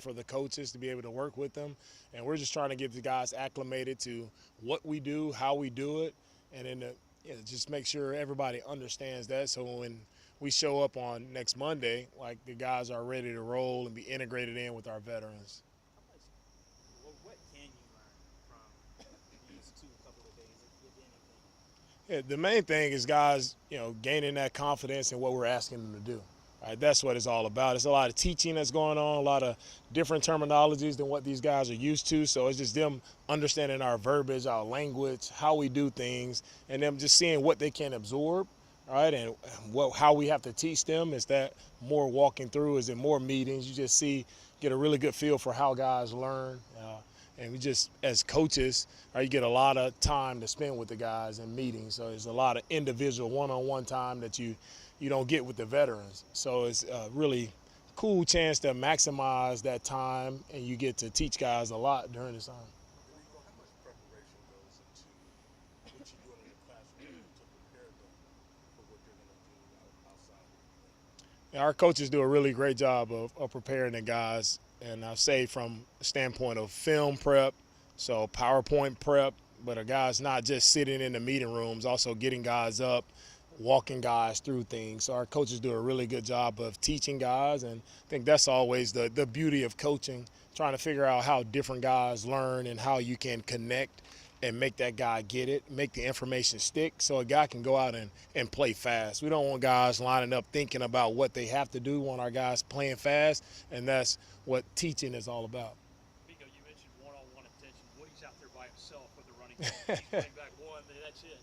for the coaches to be able to work with them. And we're just trying to get the guys acclimated to what we do, how we do it, and then just make sure everybody understands that. So when we show up on next Monday, like the guys are ready to roll and be integrated in with our veterans. What can you learn from these two couple of days, if anything? Yeah, the main thing is guys, gaining that confidence in what we're asking them to do. Right, that's what it's all about. It's a lot of teaching that's going on, a lot of different terminologies than what these guys are used to. So it's just them understanding our verbiage, our language, how we do things, and them just seeing what they can absorb, right? And how we have to teach them. Is that more walking through? Is it more meetings? You just get a really good feel for how guys learn. And we just, as coaches, you get a lot of time to spend with the guys in meetings. So there's a lot of individual one-on-one time that you don't get with the veterans. So it's a really cool chance to maximize that time, and you get to teach guys a lot during this time. Rico, how much preparation goes into what you're doing in the classroom to prepare them for what they're going to do outside of the game? Our coaches do a really great job of preparing the guys, and I say from a standpoint of film prep, so PowerPoint prep, but a guy's not just sitting in the meeting rooms, also getting guys up, walking guys through things. So our coaches do a really good job of teaching guys, and I think that's always the beauty of coaching, trying to figure out how different guys learn and how you can connect and make that guy get it, make the information stick so a guy can go out and play fast. We don't want guys lining up thinking about what they have to do. We want our guys playing fast, and that's what teaching is all about. Miko, you mentioned one-on-one attention. Woody's out there by himself with the running back. He's running back one, and that's it.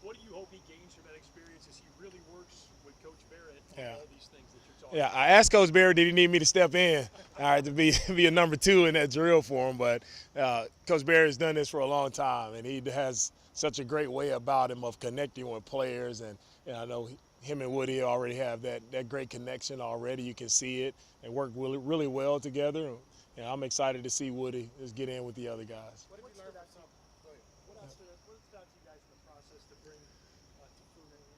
What do you hope he gains from that experience as he really works with Coach Barrett on all these things that you're talking Yeah, about? I asked Coach Barrett, did he need me to step in, all right, to be a number two in that drill for him. But Coach Barrett has done this for a long time, and he has such a great way about him of connecting with players. And I know him and Woody already have that great connection already. You can see it. They work really, really well together. And I'm excited to see Woody just get in with the other guys. What did you learn about some? Go ahead. What stood out to you guys in the process to bring Tafuna in?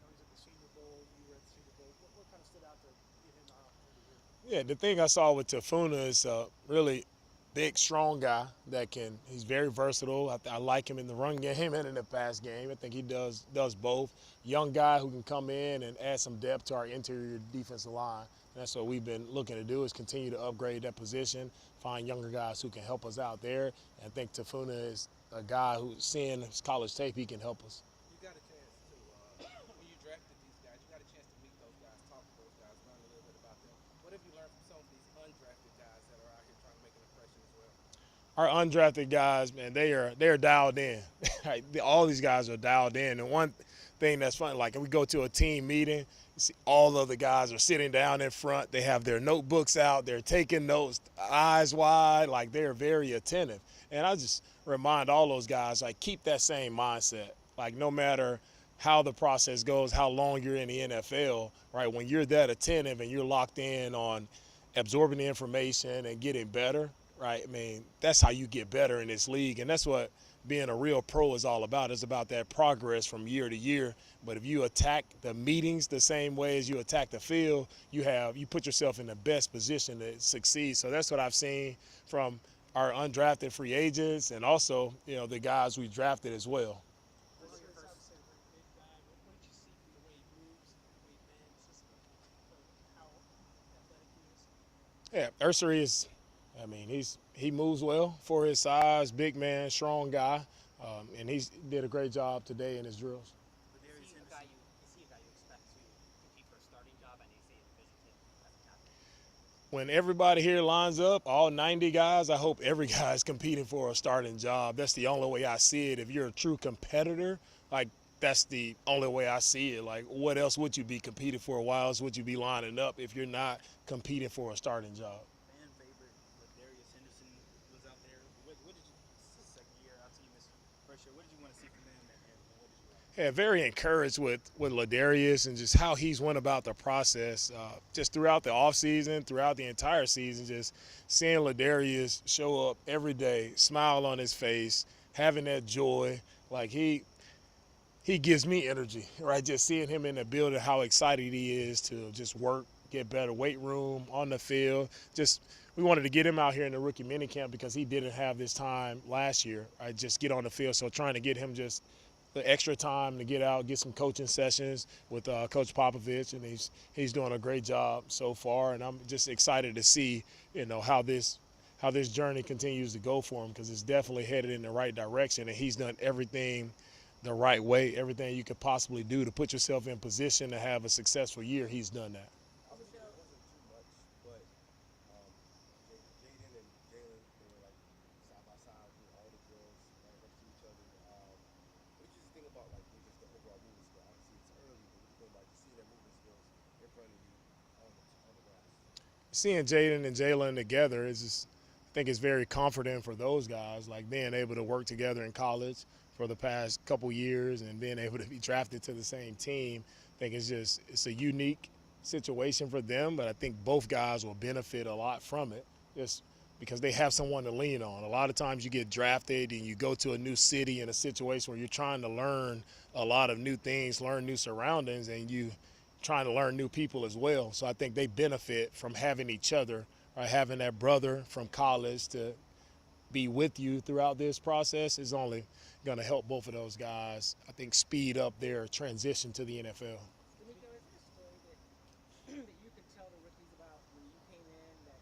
He's at the Senior Bowl. You were at the Senior Bowl. What kind of stood out to give him the opportunity here? Yeah, the thing I saw with Tafuna is a really big, strong guy he's very versatile. I like him in the run game and in the pass game. I think he does both. Young guy who can come in and add some depth to our interior defensive line. And that's what we've been looking to do, is continue to upgrade that position, find younger guys who can help us out there. And I think Tafuna is a guy who, seeing his college tape, he can help us. You got a chance to, when you drafted these guys, you got a chance to meet those guys, talk to those guys, learn a little bit about them. What have you learned from some of these undrafted guys that are out here trying to make an impression as well? Our undrafted guys, man, they're dialed in. All these guys are dialed in. And one thing that's funny, like if we go to a team meeting, you see all of the guys are sitting down in front. They have their notebooks out. They're taking notes, eyes wide, like they're very attentive. And I just remind all those guys, like, keep that same mindset. Like, no matter how the process goes, how long you're in the NFL, right, when you're that attentive and you're locked in on absorbing the information and getting better, right? I mean, that's how you get better in this league, and that's what being a real pro is all about. It's about that progress from year to year. But if you attack the meetings the same way as you attack the field, you put yourself in the best position to succeed. So that's what I've seen from our undrafted free agents, and also, the guys we drafted as well. Yeah, Ursary is, I mean, he moves well for his size, big man, strong guy, and he did a great job today in his drills. Is he a guy you expect to compete for a starting job? I know you say you visit him as a captain. When everybody here lines up, all 90 guys, I hope every guy is competing for a starting job. That's the only way I see it. If you're a true competitor, like, that's the only way I see it. Like, what else would you be competing for? Why else would you be lining up if you're not competing for a starting job? Fan favorite, Darius Henderson was out there. What did you? This is the second year. Our team is first year. What did you want to see from them, and what did you like? Yeah, very encouraged with Ladarius and just how he's went about the process. Just throughout the offseason, throughout the entire season, just seeing Ladarius show up every day, smile on his face, having that joy. Like, he gives me energy, right? Just seeing him in the building, how excited he is to just work, get better weight room on the field. Just we wanted to get him out here in the rookie minicamp because he didn't have this time last year. Right, just get on the field. So trying to get him just the extra time to get out, get some coaching sessions with Coach Popovich, and he's doing a great job so far. And I'm just excited to see how this journey continues to go for him, because it's definitely headed in the right direction, and he's done everything the right way, everything you could possibly do to put yourself in position to have a successful year. He's done that. Wasn't too much, but Jaden and Jalen, they were like side by side, doing all the drills right next to each other. What did you think about like just the overall movement skill? Obviously, it's early, but what do you think about just seeing their movement skills in front of you on the grass? Seeing Jaden and Jalen together is just, I think it's very comforting for those guys, like being able to work together in college for the past couple years and being able to be drafted to the same team. I think it's a unique situation for them, but I think both guys will benefit a lot from it, just because they have someone to lean on. A lot of times you get drafted and you go to a new city in a situation where you're trying to learn a lot of new things, learn new surroundings, and you trying to learn new people as well. So I think they benefit from having each other, or having that brother from college to be with you throughout this process is only going to help both of those guys, I think, speed up their transition to the NFL. D'Amico, is there a story that you could tell the rookies about when you came in that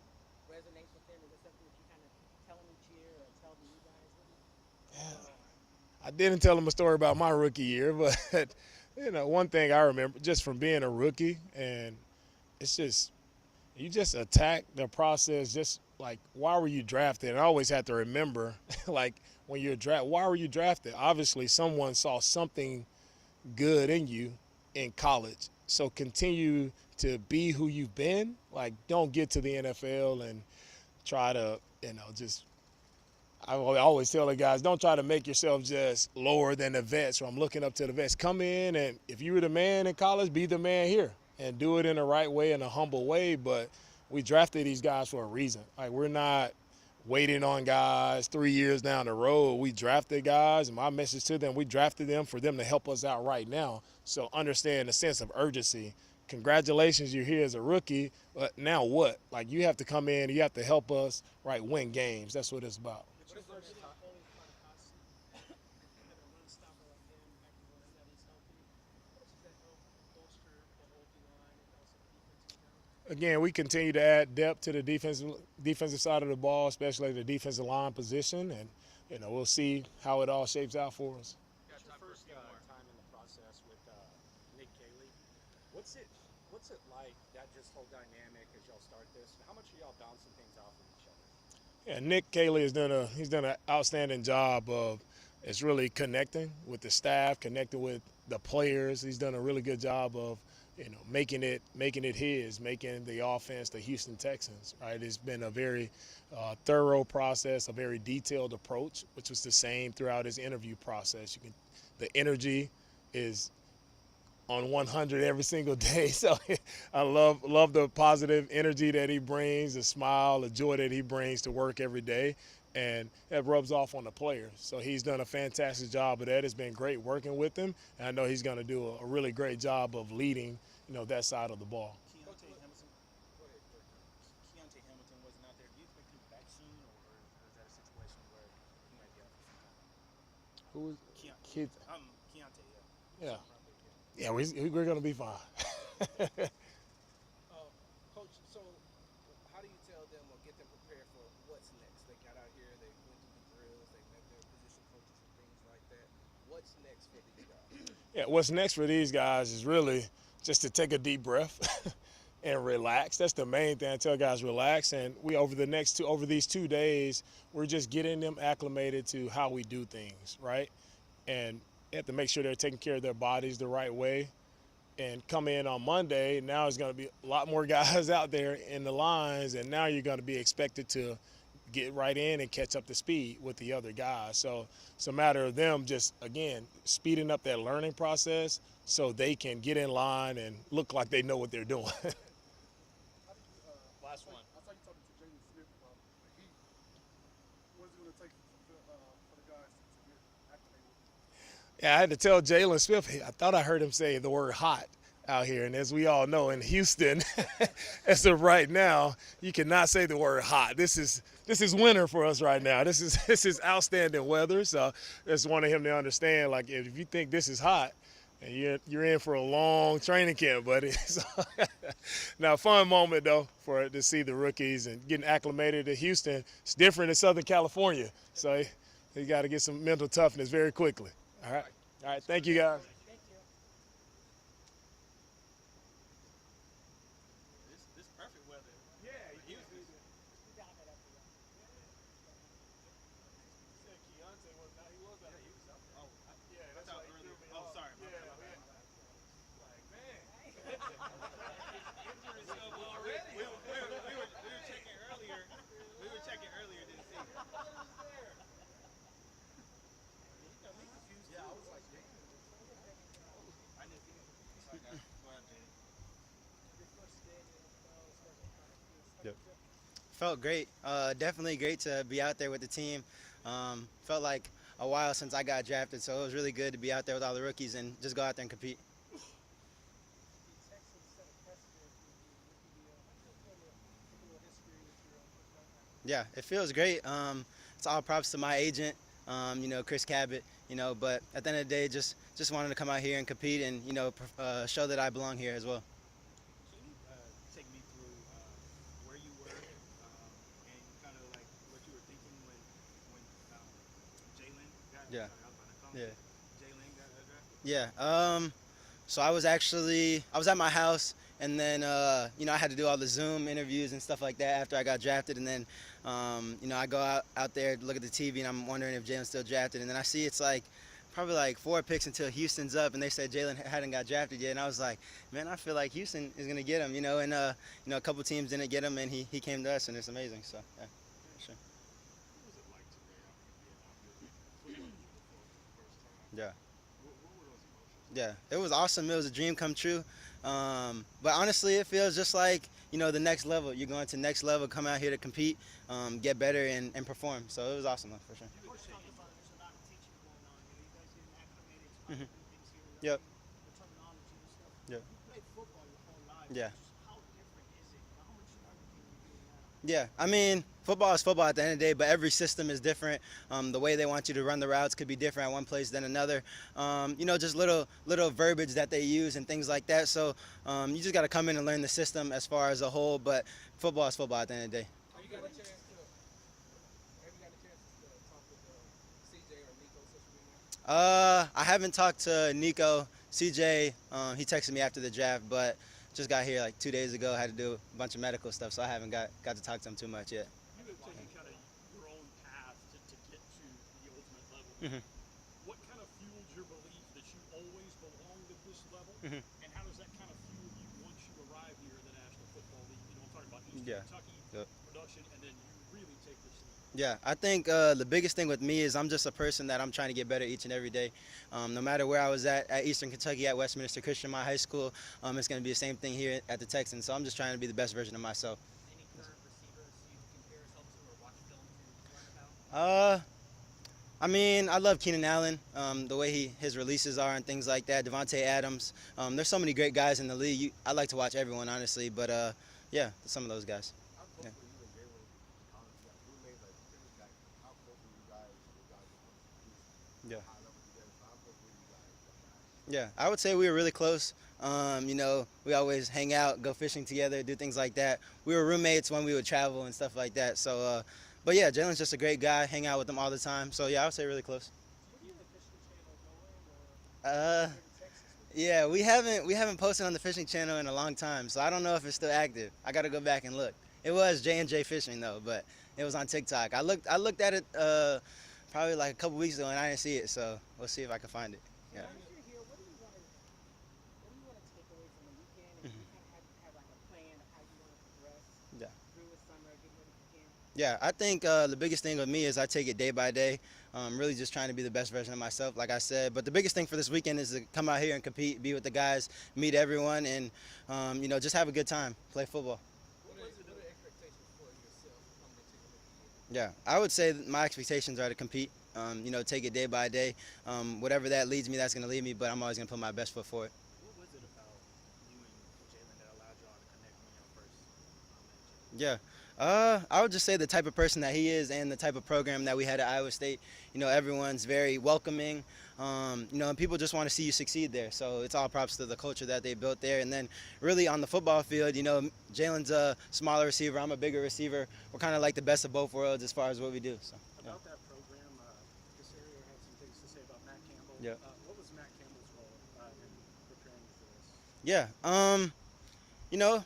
resonates with them? Is it something that you kind of tell them each year or tell the new guys? I didn't tell them a story about my rookie year, but one thing I remember just from being a rookie, and it's just you just attack the process just like, why were you drafted? And I always have to remember, like, when you're drafted, why were you drafted? Obviously, someone saw something good in you in college. So continue to be who you've been. Like, don't get to the NFL and try to, just I always tell the guys, don't try to make yourself just lower than the vets, or I'm looking up to the vets. Come in, and if you were the man in college, be the man here and do it in the right way, in a humble way. But we drafted these guys for a reason. Like, we're not waiting on guys 3 years down the road. We drafted guys, and my message to them, we drafted them for them to help us out right now. So understand the sense of urgency. Congratulations, you're here as a rookie, but now what? Like, you have to come in, you have to help us, right, win games. That's what it's about. What is first Paulie Fatakasi having a run stopper like him back to one that he's healthy? How much does that help bolster the whole D line and also the defensive front? Again, we continue to add depth to the defensive side of the ball, especially the defensive line position, and we'll see how it all shapes out for us. Got your first time in the process with Nick Caley. What's it like, that just whole dynamic as y'all start this? How much are y'all bouncing things off of each other? Yeah, Nick Caley has done an outstanding job of really connecting with the staff, connecting with the players. He's done a really good job of making it his, making the offense the Houston Texans. Right, it's been a very thorough process, a very detailed approach, which was the same throughout his interview process. The energy is on 100 every single day. So I love the positive energy that he brings, the smile, the joy that he brings to work every day, and that rubs off on the players. So he's done a fantastic job of that. It's been great working with him, and I know he's going to do a really great job of leading, that side of the ball. Keontae Hamilton wasn't out there. Do you expect him back soon, or is that a situation where he might be out for some time? Who is Keontae, yeah. Yeah, we're going to be fine. Coach, so how do you tell them or get them prepared for what's next? They got out here, they went through the drills, they met their position coaches and things like that. What's next for these guys? Yeah, what's next for these guys is really just to take a deep breath and relax. That's the main thing. I tell guys, relax. And over these 2 days, we're just getting them acclimated to how we do things, right? And they have to make sure they're taking care of their bodies the right way. And come in on Monday, now there's going to be a lot more guys out there in the lines, and now you're going to be expected to get right in and catch up to speed with the other guys. So it's a matter of them just, again, speeding up that learning process so they can get in line and look like they know what they're doing. Last one. I saw you talking to Jaden Smith about what is it going to take for the guys to get acclimated with him? Yeah, I had to tell Jalen Smith, I thought I heard him say the word hot. out here. And as we all know, in Houston, as of right now, you cannot say the word hot. This is winter for us right now. This is outstanding weather. So I just wanted him to understand, like, if you think this is hot, and you're in for a long training camp, buddy. So, now, fun moment though to see the rookies and getting acclimated to Houston. It's different in Southern California, so you got to get some mental toughness very quickly. All right. Thank you guys. This perfect weather. Yeah, For Houston. Yeah, I thought earlier. Oh, sorry. My bad, my bad. Like, man. Injuries already. We were checking earlier. We were checking earlier. Didn't see. Yeah, I was like, damn. I didn't see him. Sorry, guys. Go ahead, Jay. Felt great. Definitely great to be out there with the team. Felt like a while since I got drafted, so it was really good to be out there with all the rookies and just go out there and compete. Yeah, it feels great. It's all props to my agent, Chris Cabot. But at the end of the day, just wanted to come out here and compete and show that I belong here as well. Can you take me through where you were and kind of like what you were thinking when Jalen got? Yeah. Sorry, I was about to call Yeah. Jalen got drafted. Yeah. So I was at my house, and then I had to do all the Zoom interviews and stuff like that after I got drafted, and then I go out there to look at the TV, and I'm wondering if Jalen's still drafted, and then I see it's like probably like 4 picks until Houston's up, and they said Jalen hadn't got drafted yet, and I was like, man, I feel like Houston is gonna get him, and a couple teams didn't get him, and he came to us, and it's amazing. So yeah, sure. What was it like today after being out there in football uniform for the first time? Yeah. What were those emotions? Yeah, it was awesome. It was a dream come true. But honestly, it feels just like, the next level. You're going to the next level, come out here to compete, get better, and perform. So it was awesome, for sure. You were saying There's a lot of teaching going on here. You guys getting acclimated to a lot of new things here. Yep. The terminology and stuff. Yep. You played football your whole life. Yeah. Just how different is it? How much learning can you do now? Yeah, I mean, football is football at the end of the day, but every system is different. The way they want you to run the routes could be different at one place than another. Just little verbiage that they use and things like that. So you just got to come in and learn the system as far as a whole. But football is football at the end of the day. Have you got a chance to talk with CJ or Nico since you've been there? I haven't talked to Nico. CJ, he texted me after the draft, but just got here like 2 days ago. Had to do a bunch of medical stuff, so I haven't got to talk to him too much yet. You have taken kind of your own path to get to the ultimate level. Mhm. What kind of fueled your belief that you always belonged at this level? Mhm. And how does that kind of fuel you once you arrive here in the National Football League? I'm talking about Eastern Yeah. Kentucky Yep. production, and then you really take this leap. Yeah, I think the biggest thing with me is I'm just a person that I'm trying to get better each and every day. No matter where I was at Eastern Kentucky, at Westminster Christian, my high school, it's going to be the same thing here at the Texans. So I'm just trying to be the best version of myself. Any current receivers you compare yourself to or watch film to learn about? I mean, I love Keenan Allen, the way his releases are and things like that. Devontae Adams. There's so many great guys in the league. I like to watch everyone, honestly. But, yeah, some of those guys. How close were you and Jalen in college? You got roommates, like how close were you guys when you guys were on Yeah. high level together? So how close were you guys? Yeah, I would say we were really close. We always hang out, go fishing together, do things like that. We were roommates when we would travel and stuff like that. So, but yeah, Jalen's just a great guy. Hang out with him all the time. So yeah, I would say really close. When you the fishing channel going or Texas? Yeah, we haven't posted on the fishing channel in a long time, so I don't know if it's still active. I got to go back and look. It was J&J Fishing though, but it was on TikTok. I looked at it probably like a couple weeks ago and I didn't see it. So we'll see if I can find it. Yeah. Now that you're here, what do you want to take away from the weekend? And you kind of have like a plan of how you want to progress Yeah. through the summer, get ready for camp. Yeah, I think the biggest thing with me is I take it day by day. Really just trying to be the best version of myself, like I said. But the biggest thing for this weekend is to come out here and compete, be with the guys, meet everyone, and just have a good time, play football. What are expectations for yourself coming into your rookie year? Yeah, I would say that my expectations are to compete. Take it day by day. Whatever that leads me, that's going to lead me. But I'm always going to put my best foot forward. What was it about Yeah. I would just say the type of person that he is and the type of program that we had at Iowa State. Everyone's very welcoming. And people just want to see you succeed there. So it's all props to the culture that they built there. And then really on the football field, Jalen's a smaller receiver. I'm a bigger receiver. We're kind of like the best of both worlds as far as what we do. So. Yeah. About that program, Casario had some things to say about Matt Campbell. Yeah. What was Matt Campbell's role in preparing you for this? Yeah.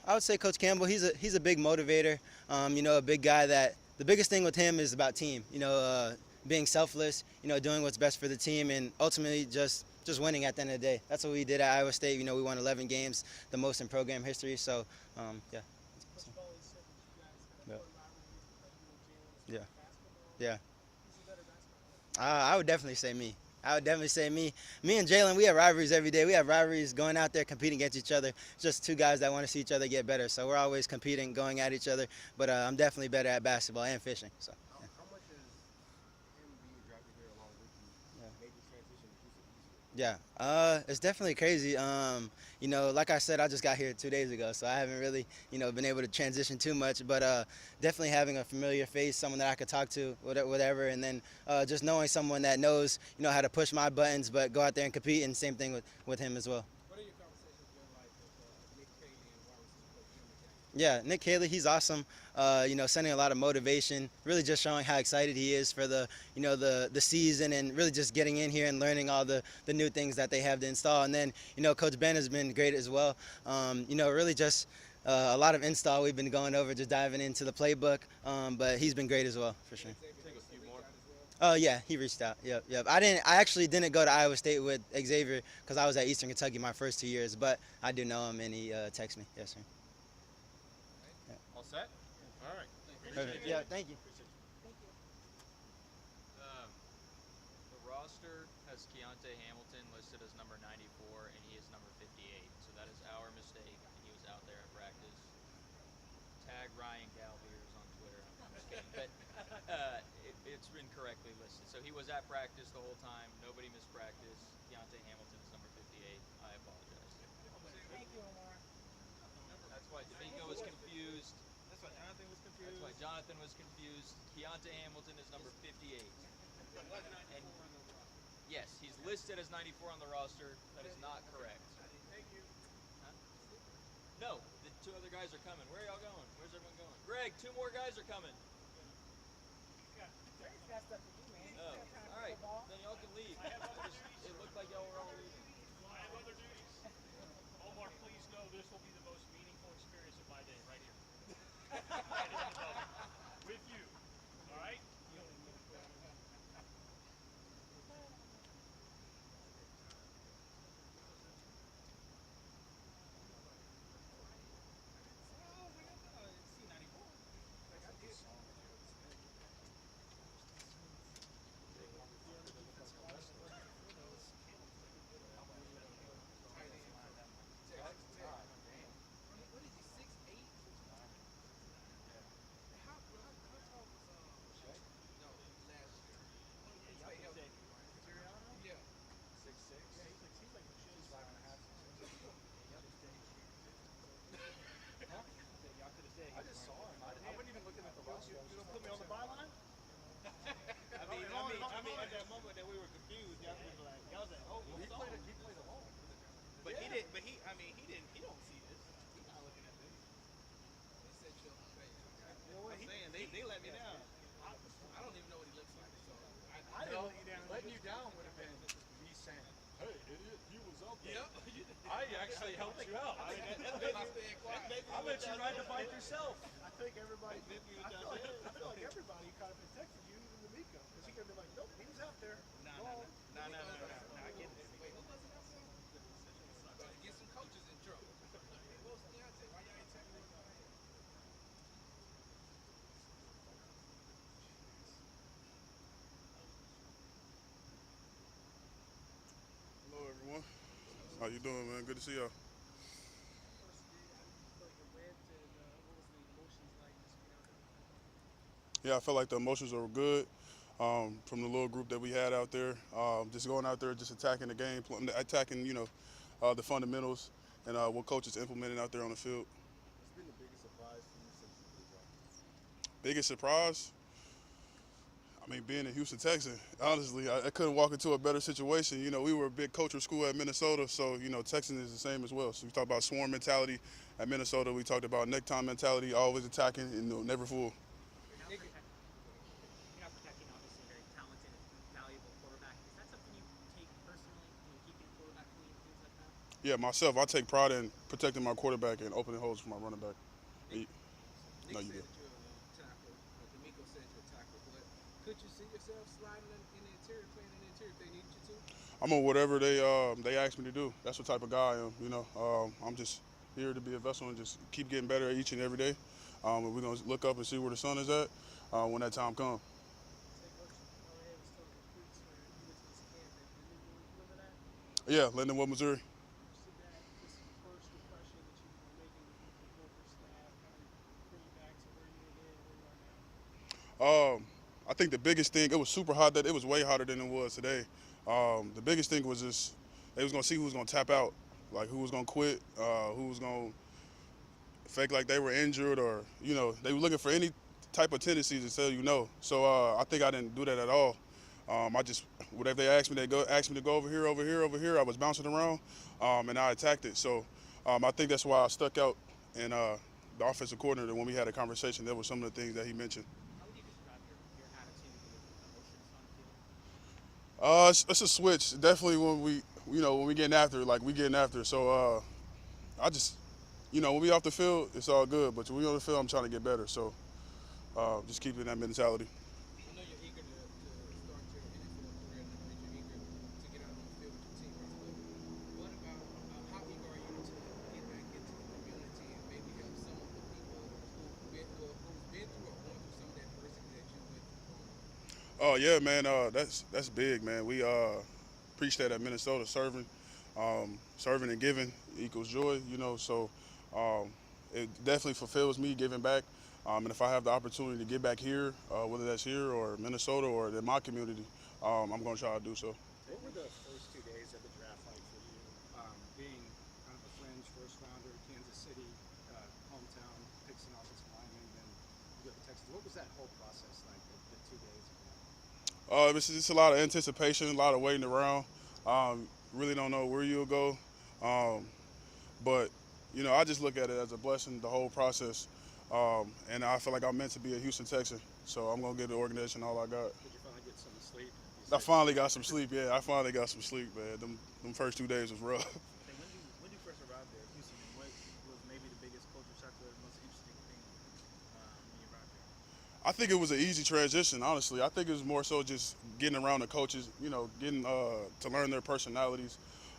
I would say Coach Campbell. He's a big motivator. A big guy that the biggest thing with him is about team. Being selfless. Doing what's best for the team, and ultimately just winning at the end of the day. That's what we did at Iowa State. We won 11 games, the most in program history. So, yeah. Coach Bowley said that you guys had a Yeah. core rivalry, like you and Jalen, Yeah. basketball. Yeah. Who's a better basketball player? I would definitely say me. I would definitely say me. Me and Jalen, we have rivalries every day. We have rivalries going out there competing against each other. Just two guys that want to see each other get better. So we're always competing, going at each other. But I'm definitely better at basketball and fishing. So. How much has him being drafted here along with you Yeah. made the transition to easier? Yeah, it's definitely crazy. Like I said, I just got here 2 days ago, so I haven't really, been able to transition too much. But definitely having a familiar face, someone that I could talk to, whatever, and then just knowing someone that knows, how to push my buttons, but go out there and compete. And same thing with him as well. What are your conversations been like with Nick Caley and wide receiver coach Jim McCain? Yeah, Nick Haley, he's awesome. Sending a lot of motivation, really just showing how excited he is for the season, and really just getting in here and learning all the new things that they have to install. And then, Coach Ben has been great as well. Really just a lot of install we've been going over, just diving into the playbook. But he's been great as well, for sure. Take a few more. Oh yeah, he reached out. Yep. I actually didn't go to Iowa State with Xavier because I was at Eastern Kentucky my first 2 years, but I do know him and he texted me. Yes, sir. All set? All right. Perfect. Yeah, thank you. Thank you. The roster has Keontae Hamilton listed as number 94, and he is number 58. So that is our mistake, and he was out there at practice. Tag Ryan Galviers on Twitter. I'm just kidding, but it's incorrectly listed. So he was at practice the whole time. Nobody missed practice. Keontae Hamilton is number 58. I apologize. Thank you, Omar. That's why D'Amico was confused. That's why Jonathan was confused. That's why Jonathan was confused. Keontae Hamilton is number 58. And yes, he's listed as 94 on the roster. That is not correct. Huh? No, the two other guys are coming. Where are y'all going? Where's everyone going? Greg, two more guys are coming. Terry's got stuff to do, man. He's Oh, got time all for right. football. Then y'all can leave. It looked like y'all were all leaving. I have other duties. Omar, please know this will be the most meaningful experience of my day right here. Right in the moment. With you. All right? What is he, 6'8"? How tall was no, last year. Stay healthy. Yeah. 6'6". Yeah, he's like Michelle's 5.5. I just saw him. I wasn't even looking at the roster. You don't put me on the byline? I mean, at that moment that we were confused, y'all was like, oh, He played alone. but he didn't. But he didn't. He don't see this. He's not looking at this. They set you up for failure. I'm saying they let me down. I don't even know what he looks like. So I didn't let you down. Letting you down would have been me saying, hey, idiot, you was up there. I actually helped you out. I let you ride the bike yourself. I think everybody, I feel like everybody kind of protected you, even D'Amico. Because he could have been like, nope, he was out there. No. I get this. wait, who was it out there? About to get some coaches in trouble. Hey, what was Deontay? Why y'all ain't tackling him? Hello, everyone. How you doing, man? Good to see y'all. Yeah, I felt like the emotions were good from the little group that we had out there. Just going out there, just attacking the game, attacking, the fundamentals and what coaches implemented out there on the field. What's been the biggest surprise for you since you've been drafted? Biggest surprise? I mean, being a Houston Texan, honestly, I couldn't walk into a better situation. You know, we were a big culture school at Minnesota, so, you know, Texan is the same as well. So we talked about swarm mentality at Minnesota. We talked about necktie mentality, always attacking and never fool. You're now Nick, protecting. You're now protecting obviously a very talented, valuable quarterback. Is that something you take personally? Keeping the quarterback clean, things like that. Yeah, myself, I take pride in protecting my quarterback and opening holes for my running back. Nick, No, Nick you said good. that you're a tackle. D'Amico said you're a tackle. But could you see yourself sliding in the interior, playing in the interior if they needed you to? I'm on whatever they ask me to do. That's what type of guy I am. You know, I'm just here to be a vessel and just keep getting better each and every day. And we're gonna look up and see where the sun is at when that time comes. Say, Coach, LA was still recruits for you went to this camp at Lindenwood. You remember that? Yeah, Lindenwood, Missouri. You see that just first impression that you were making with the Gopher staff, kind of bring you back to where you were then, where you are now. I think the biggest thing, it was super hot. That it was way hotter than it was today. The biggest thing was just they was gonna see who was gonna tap out, like who was gonna quit, who was gonna fake like they were injured, or you know they were looking for any type of tendencies to tell you no. So I think I didn't do that at all. I just whatever they asked me, they asked me to go over here, over here, over here. I was bouncing around, and I attacked it. So I think that's why I stuck out. And the offensive coordinator, when we had a conversation, there were some of the things that he mentioned. How would you describe your attitude, your emotions on the field? It's a switch. Definitely when when we getting after it, like we getting after it. So I just, when we off the field, it's all good. But when we on the field, I'm trying to get better. So just keeping that mentality. I know you're eager to start your NFL career, and I know that you're eager to get out on the field with your teammates. But what about how eager are you to get back into the community and maybe help some of the people who've been through or going through some of that adversity that you went through growing up? Oh yeah, man. That's big, man. We preach that at Minnesota, serving and giving equals joy. So um, it definitely fulfills me giving back. And if I have the opportunity to get back here, whether that's here or Minnesota or in my community, I'm going to try to do so. What were the first 2 days of the draft like for you? Being kind of a fringe first rounder, Kansas City, hometown, picks an offensive lineman, then you go to Texas. What was that whole process like, the 2 days of that? It's just a lot of anticipation, a lot of waiting around. Really don't know where you'll go, but I just look at it as a blessing, the whole process. And I feel like I'm meant to be a Houston Texan, so I'm gonna give the organization all I got. Did you finally get some sleep? I finally got some sleep. Yeah, I finally got some sleep, man. Them first 2 days was rough. Hey, when you first arrived there, Houston, what was maybe the biggest culture shock or the most interesting thing when you arrived there? I think it was an easy transition, honestly. I think it was more so just getting around the coaches, getting to learn their personalities.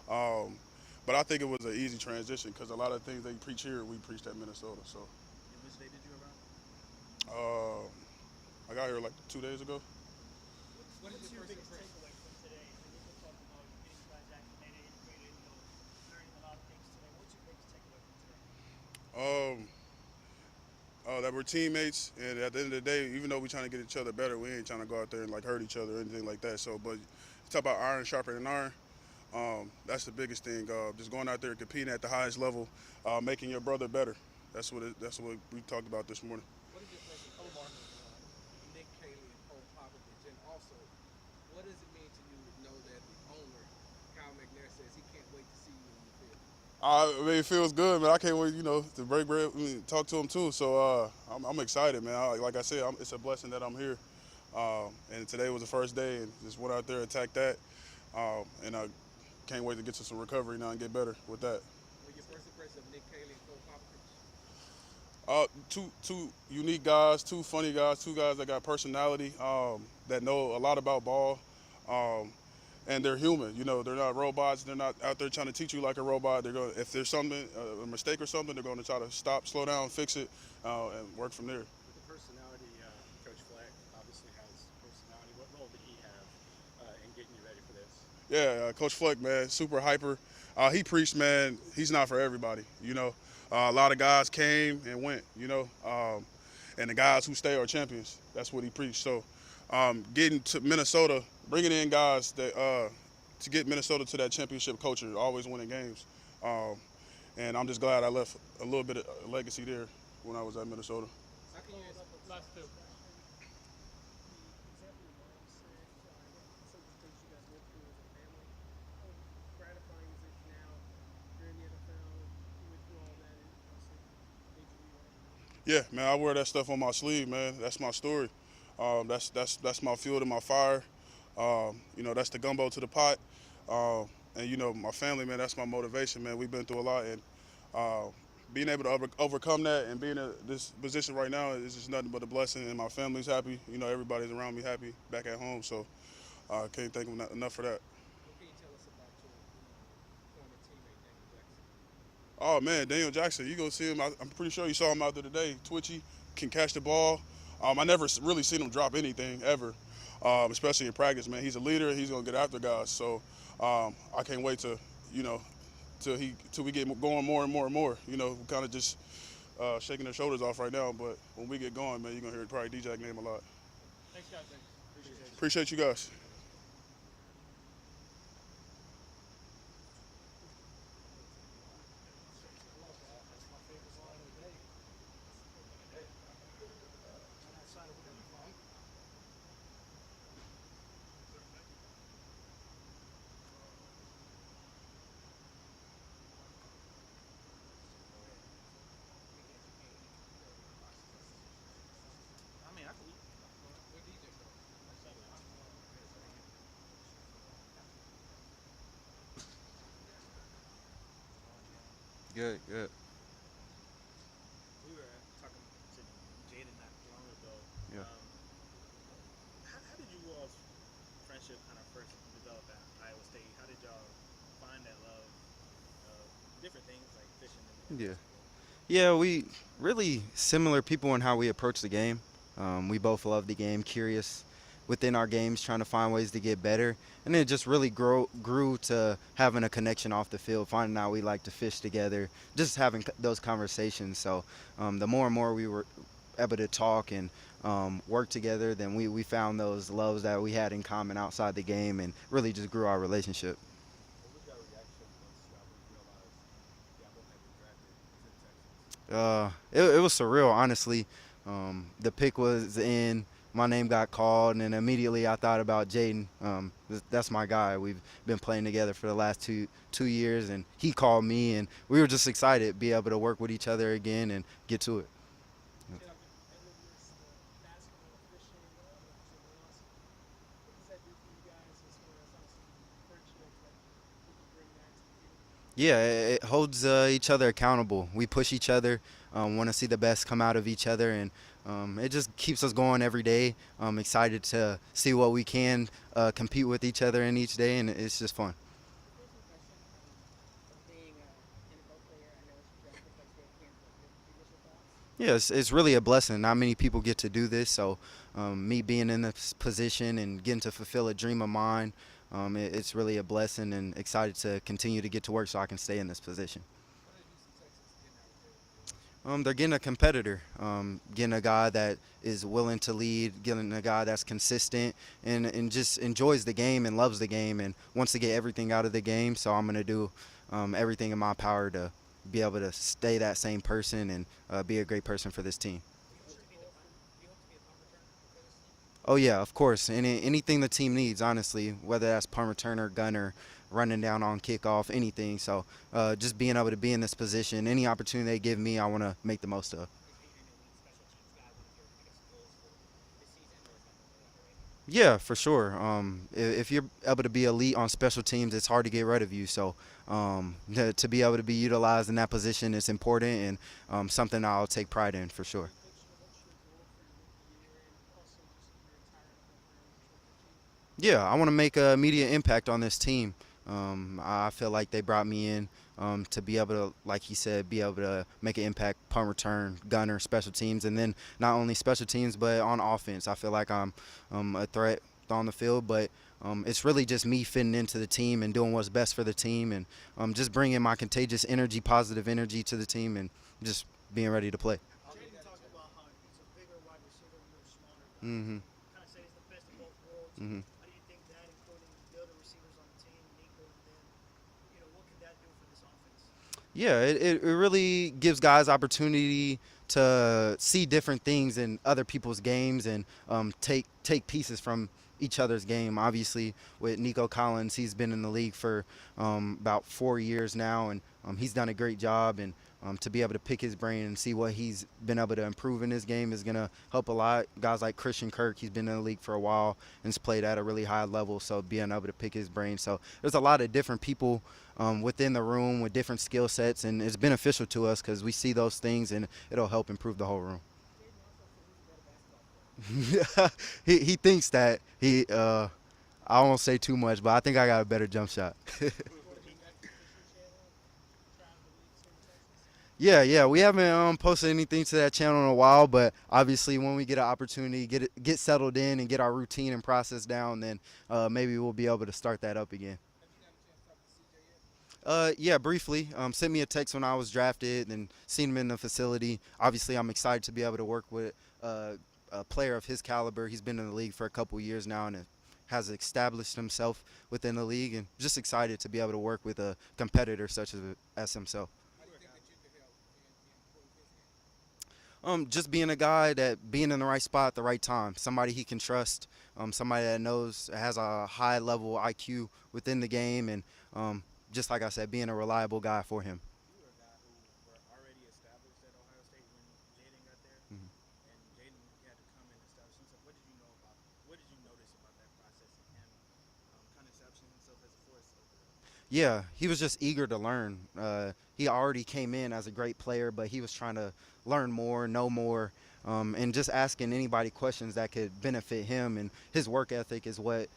But I think it was an easy transition because a lot of things they preach here, we preached at Minnesota. So And which day did you arrive? I got here like 2 days ago. What is What's your your first biggest impression? takeaway from today? We're talking about getting you guys acclimated, integrated, learning a lot of things today. What's your biggest takeaway from today? Um, that we're teammates, and at the end of the day, even though we're trying to get each other better, we ain't trying to go out there and like hurt each other or anything like that. So, but you talk about iron sharpening iron. That's the biggest thing. Just going out there and competing at the highest level, making your brother better. That's what we talked about this morning. What is your first impression of Nick Caley and Cole Popovich? And also, what does it mean to you to know that the owner, Kyle McNair, says he can't wait to see you on the field? It feels good, man. I can't wait, to break bread, talk to him too. So I'm excited, man. Like I said, it's a blessing that I'm here. And today was the first day, and just went out there, attacked that, and I can't wait to get to some recovery now and get better with that. What your first impression of Nick Caley and Cole Popovich? Two unique guys, two funny guys, two guys that got personality, that know a lot about ball, and they're human. They're not robots. They're not out there trying to teach you like a robot. If there's something, a mistake or something, they're going to try to stop, slow down, fix it, and work from there. With the personality, Coach Fleck obviously has personality. What role did he have in getting you ready for this? Yeah, Coach Fleck, man, super hyper. He preached, man. He's not for everybody. A lot of guys came and went. And the guys who stay are champions. That's what he preached. So, getting to Minnesota, bringing in guys that to get Minnesota to that championship culture, always winning games. And I'm just glad I left a little bit of a legacy there when I was at Minnesota. How can you Last two. Example your mom said, some of the things you guys went through as a family. How gratifying is it now? You're in the NFL, you went through all that, and obviously made you who you are. Yeah, man, I wear that stuff on my sleeve, man. That's my story. That's my fuel to my fire. That's the gumbo to the pot. And my family, man, that's my motivation, man. We've been through a lot, and being able to overcome that and being in this position right now is just nothing but a blessing. And my family's happy. Everybody's around me happy back at home. So I can't thank them enough for that. What can you tell us about your former teammate Daniel Jackson? Oh man, Daniel Jackson, you go see him. I'm pretty sure you saw him out there today. Twitchy, can catch the ball. I never really seen him drop anything ever, especially in practice. Man, he's a leader. He's gonna get after guys. So I can't wait to, till we get going more and more and more. We're kind of just shaking their shoulders off right now. But when we get going, man, you're gonna hear probably DJ name a lot. Thanks, guys. Appreciate it. Appreciate you guys. I mean, I can. Where DJ go? Good, good. We were talking to Jaden not long ago. Yeah. How did you all's friendship kind of first develop at Iowa State? How did y'all find that love of different things like fishing and Yeah. Yeah, we really similar people in how we approach the game. We both love the game, curious within our games, trying to find ways to get better. And then it just really grew to having a connection off the field, finding out we like to fish together, just having those conversations. So the more and more we were able to talk and work together, then we found those loves that we had in common outside the game and really just grew our relationship. What was your reaction once y'all realized y'all both had been drafted to the Texans? It was surreal, honestly. The pick was in, my name got called, and then immediately I thought about Jaden. That's my guy. We've been playing together for the last two years, and he called me, and we were just excited to be able to work with each other again and get to it. Competitiveness, the basketball, fishing, everything else. What does that do for you guys as far as obviously friendship that you can bring that to the field? Yeah, it holds each other accountable. We push each other, want to see the best come out of each other, and it just keeps us going every day. I'm excited to see what we can compete with each other in each day, and it's just fun. First impression of being an NFL player, I know it's drafted by state camp, but your initial thoughts? Yeah, it's really a blessing. Not many people get to do this, so me being in this position and getting to fulfill a dream of mine, it's really a blessing, and excited to continue to get to work so I can stay in this position. What are Houston Texans getting out of Jalen? They're getting a competitor, getting a guy that is willing to lead, getting a guy that's consistent and just enjoys the game and loves the game and wants to get everything out of the game. So I'm going to do everything in my power to be able to stay that same person and be a great person for this team. Do you hope to be a punt returner for this team? Oh, yeah, of course. Anything the team needs, honestly, whether that's punt returner, gunner, running down on kickoff, anything. So just being able to be in this position, any opportunity they give me, I want to make the most of. Is being an elite special teams guy one of your, I guess, goals for this season, or is that not really on your radar? Yeah, for sure. If you're able to be elite on special teams, it's hard to get rid of you. So to be able to be utilized in that position is important and something I'll take pride in for sure. Picture, what's your goal for your rookie year and also just your entire NFL career? What you're looking to achieve? Yeah, I want to make an immediate impact on this team. I feel like they brought me in to be able to, like he said, be able to make an impact, punt return, gunner, special teams, and then not only special teams but on offense. I feel like I'm a threat on the field, but it's really just me fitting into the team and doing what's best for the team and just bringing my contagious energy, positive energy to the team and just being ready to play. Jaden talked about how he's a bigger wide receiver, you're smaller. Mm-hmm. Kind of say it's the best of both worlds. Mm-hmm. How do you think that, including the other receivers on the team, Nico, and then, what can that do for this offense? Yeah, it really gives guys opportunity to see different things in other people's games and take pieces from each other's game. Obviously, with Nico Collins, he's been in the league for about 4 years now, and he's done a great job. And to be able to pick his brain and see what he's been able to improve in his game is going to help a lot. Guys like Christian Kirk, he's been in the league for a while and has played at a really high level, so being able to pick his brain. So there's a lot of different people within the room with different skill sets, and it's beneficial to us because we see those things, and it'll help improve the whole room. He thinks that. I won't say too much, but I think I got a better jump shot. Yeah, we haven't posted anything to that channel in a while, but obviously when we get an opportunity, get settled in and get our routine and process down, then maybe we'll be able to start that up again. Yeah, briefly. Sent me a text when I was drafted and seen him in the facility. Obviously, I'm excited to be able to work with a player of his caliber. He's been in the league for a couple years now and has established himself within the league, and just excited to be able to work with a competitor such as himself. Just being a guy that being in the right spot at the right time, somebody he can trust, somebody that knows has a high level IQ within the game, and just like I said, being a reliable guy for him. You were a guy who were already established at Ohio State when Jaden got there, Mhm. and Jaden had to come and establish himself. What did you notice about that process of him kind of establishing himself as a force over there? Yeah, he was just eager to learn. He already came in as a great player, but he was trying to learn more, know more, and just asking anybody questions that could benefit him. And his work ethic is what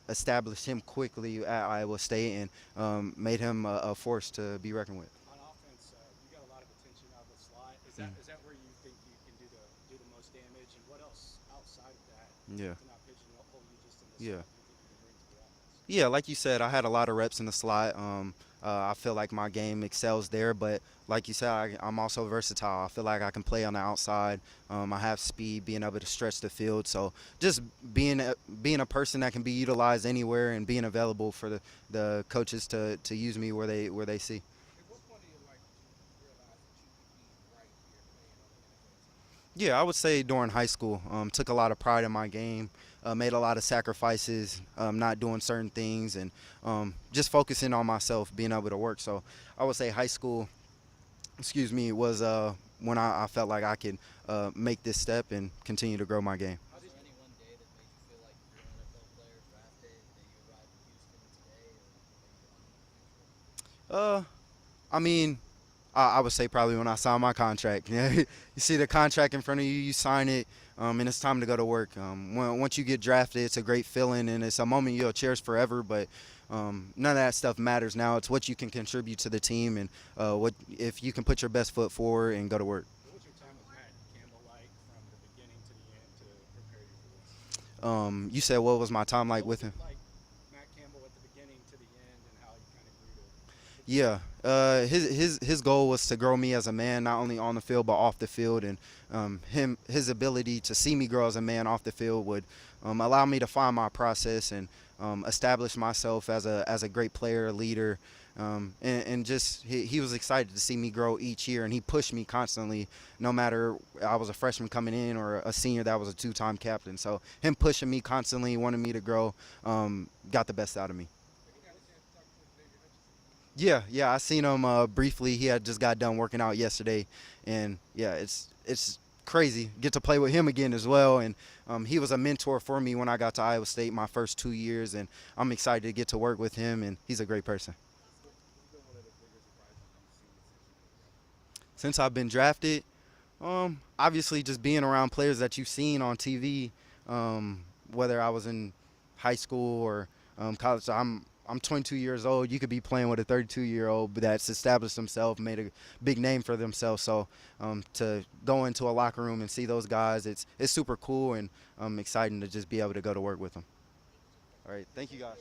established him quickly at Iowa State and made him a force to be reckoned with. On offense, you got a lot of attention out of the slot. Is that where you think you can do the most damage? And what else outside of that? Yeah. To not pigeonhole you just in the Yeah. slot, do you think you can bring to the offense? Yeah, like you said, I had a lot of reps in the slot. I feel like my game excels there, but like you said, I'm also versatile. I feel like I can play on the outside. I have speed, being able to stretch the field. So just being a person that can be utilized anywhere and being available for the coaches to use me where they see. At what point in your life did you realize that you could be right here playing on the NFL team? Yeah, I would say during high school, took a lot of pride in my game, made a lot of sacrifices, not doing certain things, and just focusing on myself, being able to work. So I would say high school, was when I felt like I could make this step and continue to grow my game. Was there any one day that made you feel like you're an NFL player drafted, that you arrived in Houston today, or maybe on in the future? I mean, I would say probably when I signed my contract. You see the contract in front of you, you sign it, and it's time to go to work. Once you get drafted, it's a great feeling, and it's a moment you'll cherish forever. But none of that stuff matters now. It's what you can contribute to the team, and what if you can put your best foot forward and go to work. What was your time with Matt Campbell like from the beginning to the end to prepare you for this? You said what was my time like with him? Like Matt Campbell at the beginning to the end, and how you kind of grew to. Yeah, his goal was to grow me as a man, not only on the field but off the field, and his ability to see me grow as a man off the field would allow me to find my process and establish myself as a great player, a leader, and just he was excited to see me grow each year, and he pushed me constantly, no matter I was a freshman coming in or a senior that was a two-time captain. So him pushing me constantly, wanting me to grow, got the best out of me. Yeah, I seen him briefly. He had just got done working out yesterday, and yeah, it's crazy. Get to play with him again as well, and he was a mentor for me when I got to Iowa State my first 2 years, and I'm excited to get to work with him, and he's a great person. Since I've been drafted, obviously just being around players that you've seen on TV, whether I was in high school or college. So I'm 22 years old. You could be playing with a 32-year-old that's established himself, made a big name for themselves. So to go into a locker room and see those guys, it's super cool, and exciting to just be able to go to work with them. All right, thank you guys.